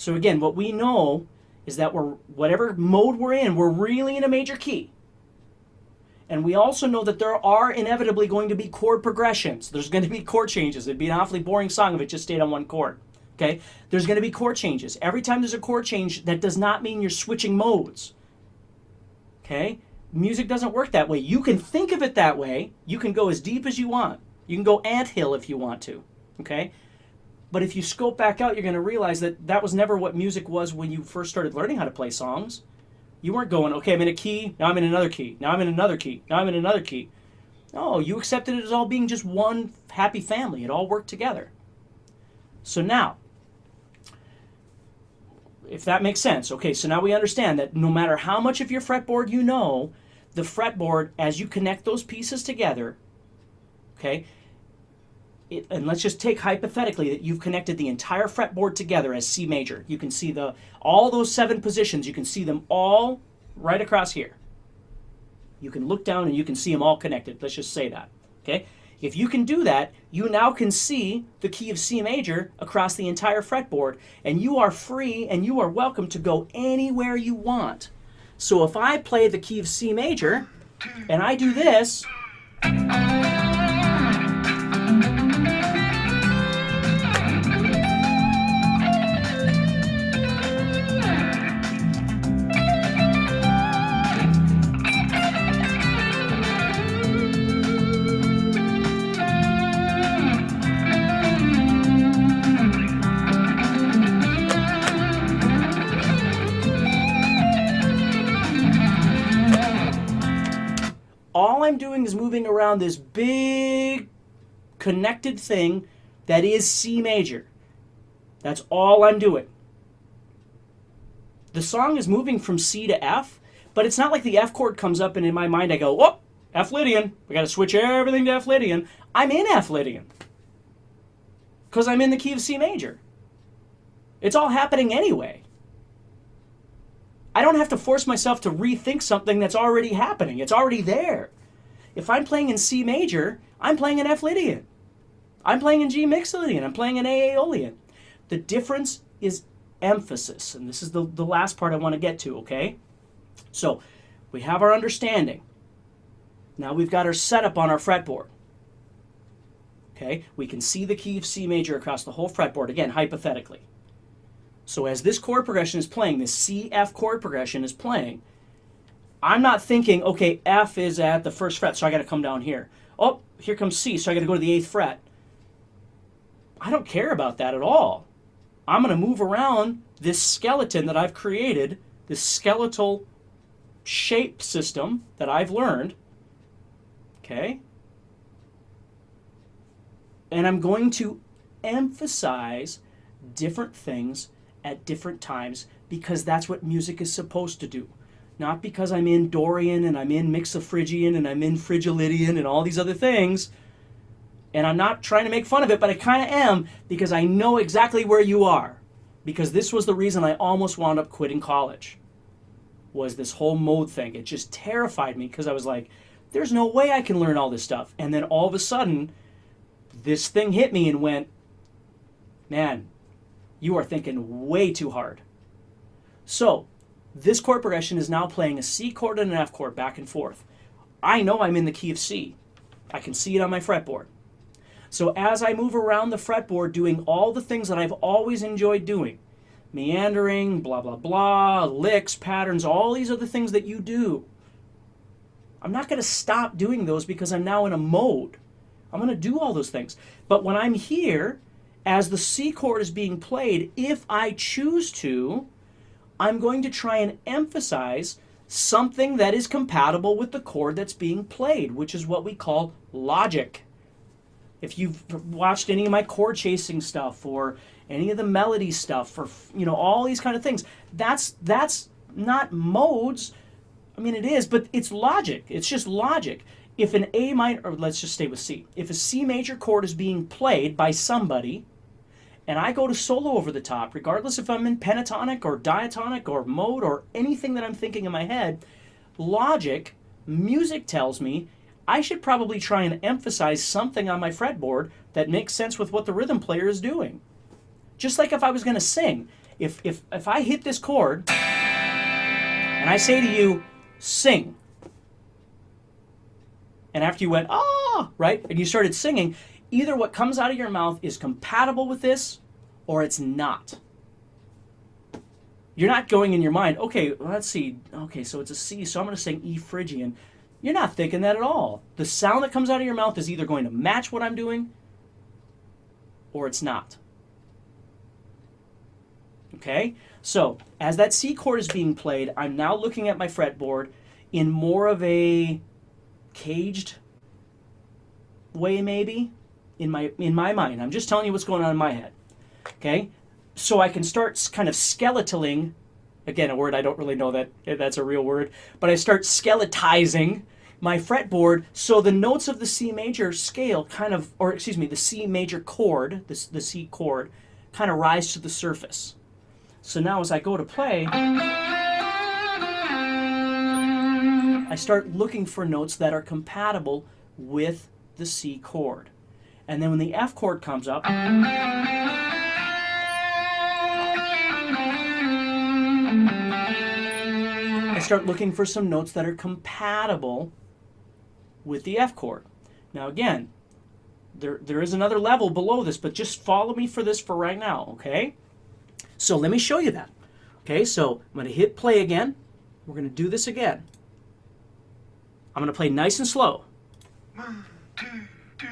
So again, what we know is that whatever mode we're in, we're really in a major key. And we also know that there are inevitably going to be chord progressions. There's going to be chord changes. It'd be an awfully boring song if it just stayed on one chord. Okay? There's going to be chord changes. Every time there's a chord change, that does not mean you're switching modes. Okay? Music doesn't work that way. You can think of it that way. You can go as deep as you want. You can go anthill if you want to. Okay? But if you scope back out, you're going to realize that that was never what music was when you first started learning how to play songs. You weren't going, okay, I'm in a key, now I'm in another key, now I'm in another key, now I'm in another key. No, you accepted it as all being just one happy family. It all worked together. So now, if that makes sense, okay, so now we understand that no matter how much of your fretboard you know, the fretboard, as you connect those pieces together, okay, and let's just take hypothetically that you've connected the entire fretboard together as C major. You can see all those 7 positions, you can see them all right across here. You can look down and you can see them all connected. Let's just say that. Okay? If you can do that, you now can see the key of C major across the entire fretboard, and you are free and you are welcome to go anywhere you want. So if I play the key of C major and I do this, all I'm doing is moving around this big connected thing that is C major. That's all I'm doing. The song is moving from C to F, but it's not like the F chord comes up and in my mind I go, oh, F Lydian. We got to switch everything to F Lydian. I'm in F Lydian because I'm in the key of C major. It's all happening anyway. I don't have to force myself to rethink something that's already happening. It's already there. If I'm playing in C major, I'm playing in F Lydian. I'm playing in G Mixolydian. I'm playing in A Aeolian. The difference is emphasis, and this is the last part I want to get to, okay? So we have our understanding. Now we've got our setup on our fretboard. Okay? We can see the key of C major across the whole fretboard, again, hypothetically. So as this chord progression is playing, this C-F chord progression is playing, I'm not thinking, okay, F is at the 1st fret, so I got to come down here. Oh, here comes C, so I got to go to the 8th fret. I don't care about that at all. I'm going to move around this skeleton that I've created, this skeletal shape system that I've learned, okay? And I'm going to emphasize different things at different times because that's what music is supposed to do. Not because I'm in Dorian and I'm in Mixophrygian and I'm in Frigilydian and all these other things. And I'm not trying to make fun of it, but I kind of am because I know exactly where you are. Because this was the reason I almost wound up quitting college. Was this whole mode thing. It just terrified me because I was like, there's no way I can learn all this stuff. And then all of a sudden, this thing hit me and went, man, you are thinking way too hard. So, this chord progression is now playing a C chord and an F chord back and forth. I know I'm in the key of C. I can see it on my fretboard. So as I move around the fretboard doing all the things that I've always enjoyed doing, meandering, blah, blah, blah, licks, patterns, all these other things that you do, I'm not going to stop doing those because I'm now in a mode. I'm going to do all those things. But when I'm here, as the C chord is being played, if I choose to, I'm going to try and emphasize something that is compatible with the chord that's being played, which is what we call logic. If you've watched any of my chord chasing stuff or any of the melody stuff or, you know, all these kind of things, that's not modes. I mean, it is, but it's logic. It's just logic. If an A minor, or let's just stay with C. If a C major chord is being played by somebody, and I go to solo over the top, regardless if I'm in pentatonic or diatonic or mode or anything that I'm thinking in my head, logic, music tells me I should probably try and emphasize something on my fretboard that makes sense with what the rhythm player is doing. Just like if I was going to sing. If I hit this chord and I say to you, sing, and after you went, ah, right, and you started singing, either what comes out of your mouth is compatible with this or it's not. You're not going in your mind, okay, let's see, okay, so it's a C, so I'm going to sing E Phrygian. You're not thinking that at all. The sound that comes out of your mouth is either going to match what I'm doing or it's not. Okay? So, as that C chord is being played, I'm now looking at my fretboard in more of a caged way, maybe, in my mind. I'm just telling you what's going on in my head. Okay? So I can start kind of skeletaling, again, a word I don't really know that that's a real word, but I start skeletizing my fretboard so the notes of the C major scale kind of, or excuse me, the C major chord, the C chord, kind of rise to the surface. So now as I go to play, I start looking for notes that are compatible with the C chord. And then when the F chord comes up, I start looking for some notes that are compatible with the F chord. Now again, there is another level below this, but just follow me for this for right now, okay? So let me show you that. Okay, so I'm going to hit play again. We're going to do this again. I'm going to play nice and slow. 1, 2, 3.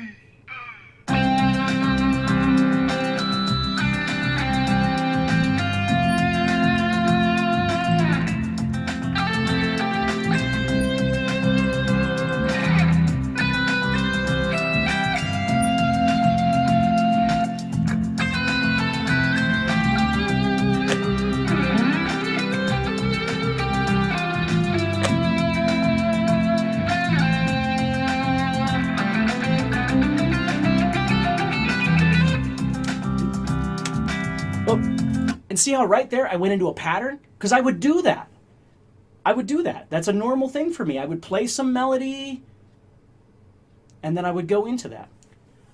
And see how right there I went into a pattern? Because I would do that. I would do that. That's a normal thing for me. I would play some melody, and then I would go into that.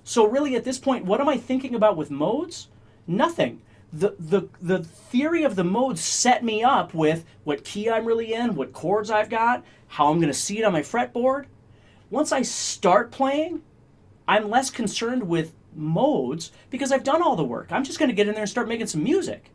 So really at this point, what am I thinking about with modes? Nothing. The theory of the modes set me up with what key I'm really in, what chords I've got, how I'm going to see it on my fretboard. Once I start playing, I'm less concerned with modes because I've done all the work. I'm just going to get in there and start making some music.